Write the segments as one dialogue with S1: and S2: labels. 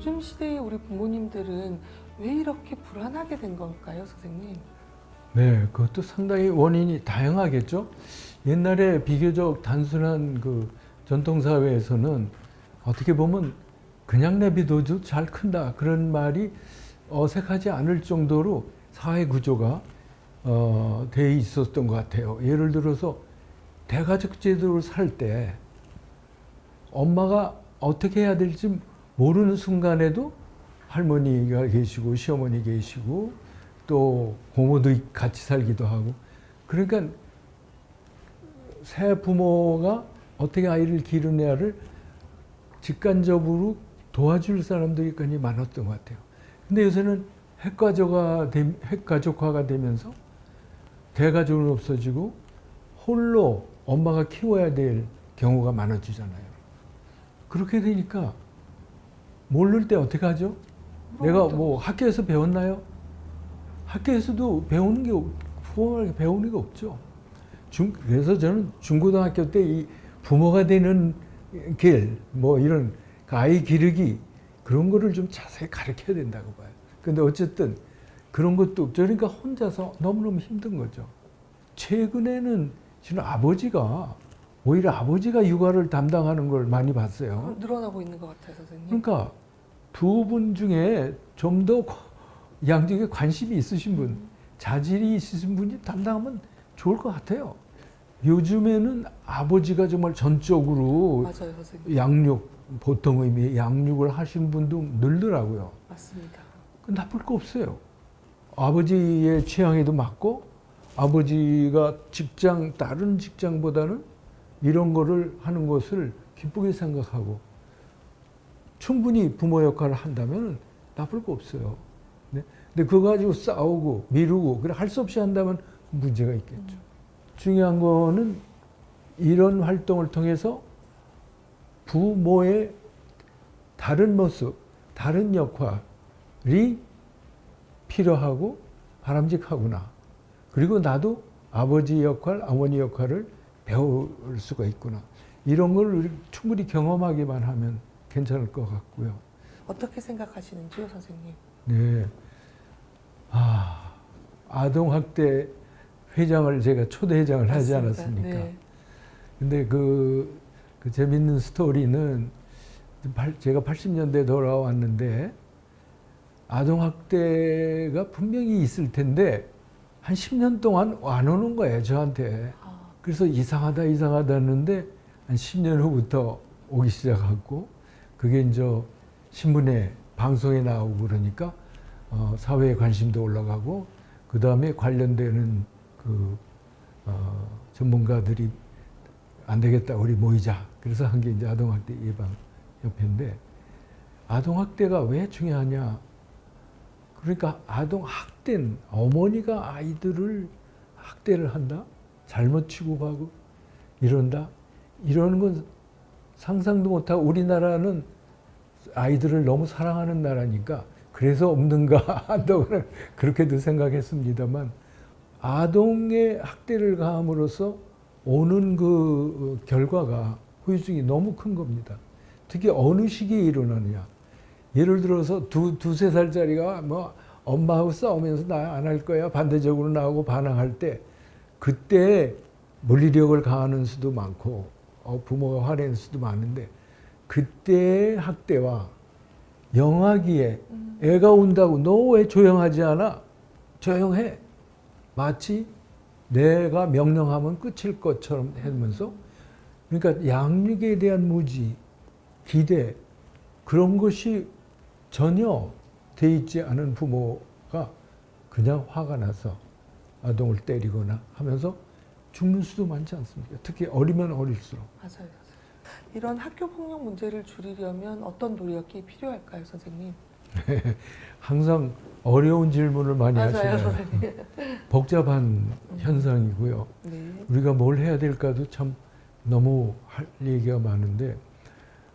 S1: 요즘 시대의 우리 부모님들은 왜 이렇게 불안하게 된 걸까요, 선생님?
S2: 네, 그것도 상당히 원인이 다양하겠죠. 옛날에 비교적 단순한 그 전통사회에서는 어떻게 보면 그냥 내비둬도 잘 큰다 그런 말이 어색하지 않을 정도로 사회 구조가 돼 있었던 것 같아요. 예를 들어서 대가족 제도를 살 때 엄마가 어떻게 해야 될지 모르는 순간에도 할머니가 계시고 시어머니 계시고 또 고모도 같이 살기도 하고, 그러니까 새 부모가 어떻게 아이를 기르냐를 직간접으로 도와줄 사람들이 굉장히 많았던 것 같아요. 근데 요새는 핵가족화가 되면서 대가족은 없어지고 홀로 엄마가 키워야 될 경우가 많아지잖아요. 그렇게 되니까 모를 때 어떻게 하죠? 내가 뭐 학교에서 배웠나요? 학교에서도 배우는 게 부모에게 배우는 게 없죠. 그래서 저는 중고등학교 때 이 부모가 되는 길, 뭐 이런 아이 기르기 그런 거를 좀 자세히 가르쳐야 된다고 봐요. 근데 어쨌든 그런 것도 없죠. 그러니까 혼자서 너무너무 힘든 거죠. 최근에는 저는 오히려 아버지가 육아를 담당하는 걸 많이 봤어요.
S1: 늘어나고 있는 것 같아요, 선생님.
S2: 그러니까 두 분 중에 좀 더 양쪽에 관심이 있으신 분, 자질이 있으신 분이 담당하면 좋을 것 같아요. 요즘에는 아버지가 정말 전적으로
S1: 맞아요, 선생님.
S2: 보통 의미의 양육을 하시는 분도 늘더라고요.
S1: 맞습니다.
S2: 나쁠 거 없어요. 아버지의 취향에도 맞고, 아버지가 다른 직장보다는 이런 거를 하는 것을 기쁘게 생각하고 충분히 부모 역할을 한다면 나쁠 거 없어요. 네? 근데 그거 가지고 싸우고 미루고 그래 할 수 없이 한다면 문제가 있겠죠. 중요한 거는 이런 활동을 통해서 부모의 다른 모습, 다른 역할이 필요하고 바람직하구나. 그리고 나도 아버지 역할, 어머니 역할을 배울 수가 있구나. 이런 걸 충분히 경험하기만 하면 괜찮을 것 같고요.
S1: 어떻게 생각하시는지요, 선생님?
S2: 네. 아동학대 회장을 제가 초대 회장을 하지
S1: 맞습니다.
S2: 않았습니까?
S1: 네.
S2: 근데 그 재밌는 스토리는 제가 80년대에 돌아왔는데 아동학대가 분명히 있을 텐데 한 10년 동안 안 오는 거예요, 저한테. 그래서 이상하다 했는데 한 10년 후부터 오기 시작하고 그게 이제 신문에 방송에 나오고 그러니까 사회에 관심도 올라가고 그 다음에 관련되는 전문가들이 안 되겠다 우리 모이자 그래서 한 게 이제 아동학대 예방협회인데 아동학대가 왜 중요하냐? 그러니까 아동학대는 어머니가 아이들을 학대를 한다, 잘못 취급하고 이런다, 이러는 건 상상도 못하고 우리나라는 아이들을 너무 사랑하는 나라니까 그래서 없는가 한다고 그렇게도 생각했습니다만 아동의 학대를 가함으로써 오는 그 결과가 후유증이 너무 큰 겁니다. 특히 어느 시기에 일어나느냐. 예를 들어서 두세 살짜리가 뭐 엄마하고 싸우면서 나 안 할 거야 반대적으로 나오고 반항할 때 그때 물리력을 가하는 수도 많고 부모가 화내는 수도 많은데 그때의 학대와 영아기에 애가 운다고 너 왜 조용하지 않아? 조용해. 마치 내가 명령하면 끝일 것처럼 하면서 그러니까 양육에 대한 무지, 기대 그런 것이 전혀 돼 있지 않은 부모가 그냥 화가 나서 아동을 때리거나 하면서 죽는 수도 많지 않습니까? 특히 어리면 어릴수록.
S1: 맞아요. 이런 학교 폭력 문제를 줄이려면 어떤 노력이 필요할까요, 선생님?
S2: 항상 어려운 질문을 많이
S1: 맞아요,
S2: 하시네요.
S1: 선생님.
S2: 복잡한 현상이고요.
S1: 네.
S2: 우리가 뭘 해야 될까도 참 너무 할 얘기가 많은데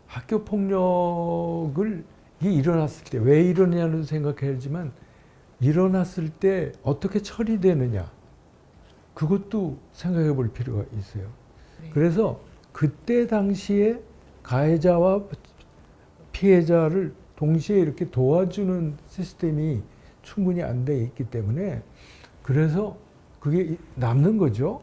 S2: 학교 폭력을 일어났을 때 왜 이러냐는 생각해야지만 일어났을 때 어떻게 처리되느냐 그것도 생각해 볼 필요가 있어요.
S1: 네.
S2: 그래서 그때 당시에 가해자와 피해자를 동시에 이렇게 도와주는 시스템이 충분히 안 돼 있기 때문에 그래서 그게 남는 거죠.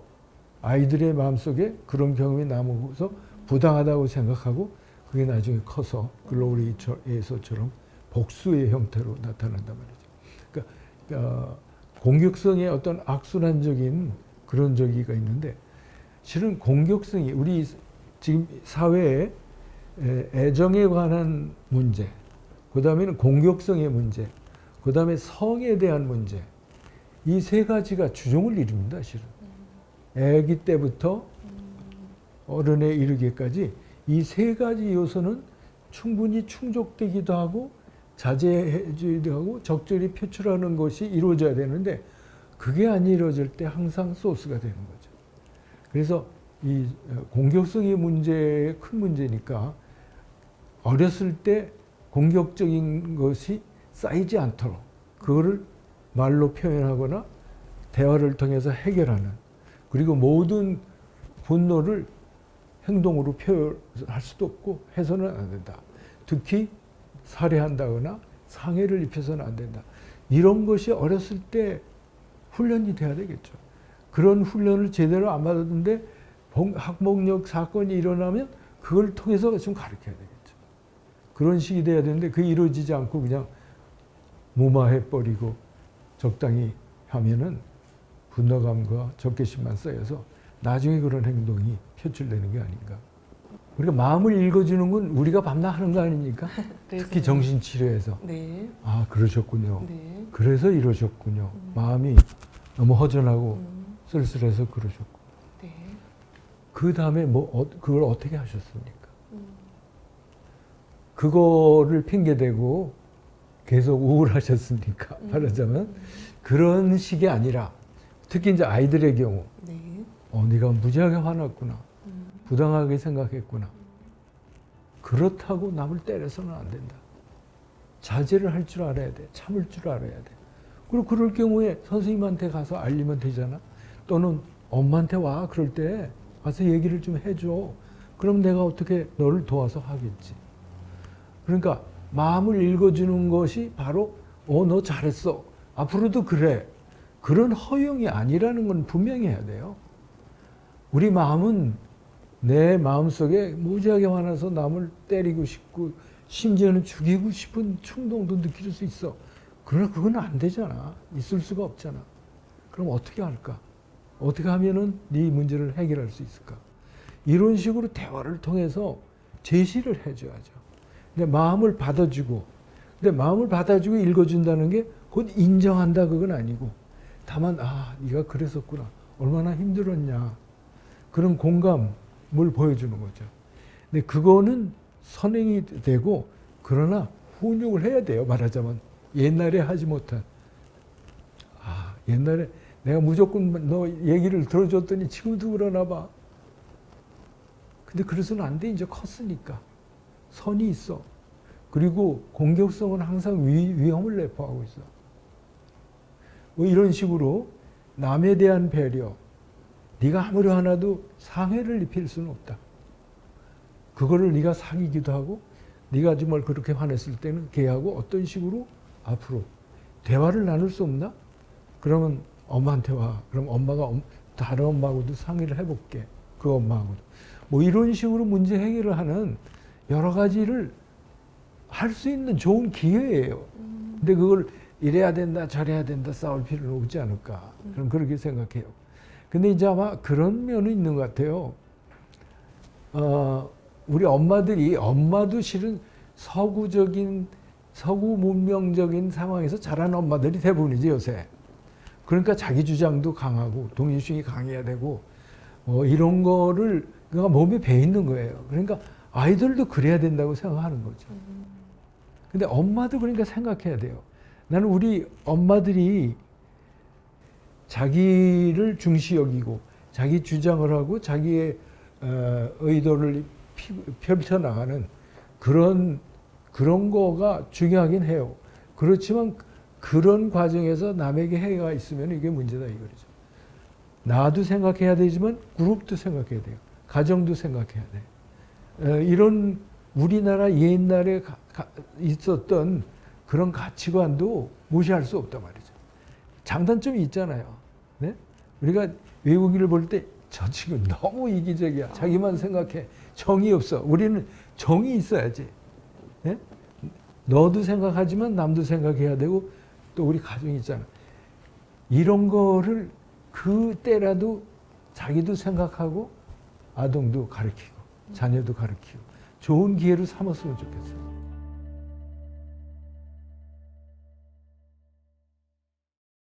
S2: 아이들의 마음속에 그런 경험이 남아서 부당하다고 생각하고 그게 나중에 커서 글로벌 예서처럼 복수의 형태로 나타난단 말이죠. 그러니까 공격성의 어떤 악순환적인 그런 저기가 있는데 실은 공격성이 우리 지금 사회에 애정에 관한 문제, 그 다음에는 공격성의 문제, 그 다음에 성에 대한 문제, 이 세 가지가 주종을 이룹니다, 실은. 아기 때부터 어른에 이르기까지 이 세 가지 요소는 충분히 충족되기도 하고 자제해주기도 하고 적절히 표출하는 것이 이루어져야 되는데 그게 안 이루어질 때 항상 소스가 되는 거죠. 그래서 이 공격성의 문제의 큰 문제니까 어렸을 때 공격적인 것이 쌓이지 않도록 그거를 말로 표현하거나 대화를 통해서 해결하는, 그리고 모든 분노를 행동으로 표현할 수도 없고 해서는 안 된다. 특히 살해한다거나 상해를 입혀서는 안 된다. 이런 것이 어렸을 때 훈련이 돼야 되겠죠. 그런 훈련을 제대로 안 받았는데 학폭력 사건이 일어나면 그걸 통해서 좀 가르쳐야 되겠죠. 그런 식이 돼야 되는데 그게 이루어지지 않고 그냥 무마해버리고 적당히 하면은 분노감과 적개심만 쌓여서 나중에 그런 행동이 표출되는 게 아닌가. 우리가 마음을 읽어주는 건 우리가 밤낮 하는 거 아닙니까? 특히 정신치료에서.
S1: 네.
S2: 아, 그러셨군요.
S1: 네.
S2: 그래서 이러셨군요. 마음이 너무 허전하고 쓸쓸해서 그러셨고.
S1: 네.
S2: 그 다음에 그걸 어떻게 하셨습니까? 그거를 핑계대고 계속 우울하셨습니까? 말하자면 그런 식이 아니라 특히 이제 아이들의 경우
S1: 네.
S2: 네가 무지하게 화났구나. 부당하게 생각했구나. 그렇다고 남을 때려서는 안 된다. 자제를 할 줄 알아야 돼. 참을 줄 알아야 돼. 그리고 그럴 경우에 선생님한테 가서 알리면 되잖아. 또는 엄마한테 와. 그럴 때 와서 얘기를 좀 해줘. 그럼 내가 어떻게 너를 도와서 하겠지. 그러니까 마음을 읽어주는 것이 바로 너 잘했어. 앞으로도 그래. 그런 허용이 아니라는 건 분명히 해야 돼요. 우리 마음은 내 마음속에 무지하게 화나서 남을 때리고 싶고 심지어는 죽이고 싶은 충동도 느낄 수 있어. 그러나 그건 안 되잖아. 있을 수가 없잖아. 그럼 어떻게 할까? 어떻게 하면은 네 문제를 해결할 수 있을까? 이런 식으로 대화를 통해서 제시를 해줘야죠. 근데 마음을 받아주고 읽어준다는 게 곧 인정한다 그건 아니고 다만 네가 그랬었구나. 얼마나 힘들었냐. 그런 공감을 보여주는 거죠. 근데 그거는 선행이 되고 그러나 훈육을 해야 돼요. 말하자면 옛날에 하지 못한 옛날에 내가 무조건 너 얘기를 들어줬더니 지금도 그러나 봐. 근데 그래서는 안 돼. 이제 컸으니까. 선이 있어. 그리고 공격성은 항상 위험을 내포하고 있어. 뭐 이런 식으로 남에 대한 배려, 네가 아무리 화나도 상해를 입힐 수는 없다. 그거를 네가 사귀기도 하고 네가 정말 그렇게 화냈을 때는 걔하고 어떤 식으로 앞으로 대화를 나눌 수 없나? 그러면 엄마한테 와. 그럼 엄마가 다른 엄마하고도 상의를 해볼게. 그 엄마하고도. 뭐 이런 식으로 문제 해결을 하는 여러 가지를 할 수 있는 좋은 기회예요. 근데 그걸 이래야 된다 저래야 된다 싸울 필요는 없지 않을까. 그럼 그렇게 생각해요. 근데 이제 아마 그런 면은 있는 것 같아요. 우리 엄마도 실은 서구 문명적인 상황에서 자란 엄마들이 대부분이지 요새. 그러니까 자기 주장도 강하고 독립심이 강해야 되고 이런 거를 그가 몸에 배 있는 거예요. 그러니까 아이들도 그래야 된다고 생각하는 거죠. 근데 엄마도 그러니까 생각해야 돼요. 나는 우리 엄마들이 자기를 중시 여기고 자기 주장을 하고 자기의 의도를 펼쳐나가는 그런 거가 중요하긴 해요. 그렇지만 그런 과정에서 남에게 해가 있으면 이게 문제다 이거죠. 나도 생각해야 되지만 그룹도 생각해야 돼요. 가정도 생각해야 돼. 이런 우리나라 옛날에 있었던 그런 가치관도 무시할 수 없단 말이죠. 장단점이 있잖아요. 네? 우리가 외국인을 볼 때 저 친구 너무 이기적이야. 자기만 생각해. 정이 없어. 우리는 정이 있어야지. 네? 너도 생각하지만 남도 생각해야 되고 또 우리 가정이 있잖아. 이런 거를 그때라도 자기도 생각하고 아동도 가르치고 자녀도 가르치고 좋은 기회로 삼았으면 좋겠어요.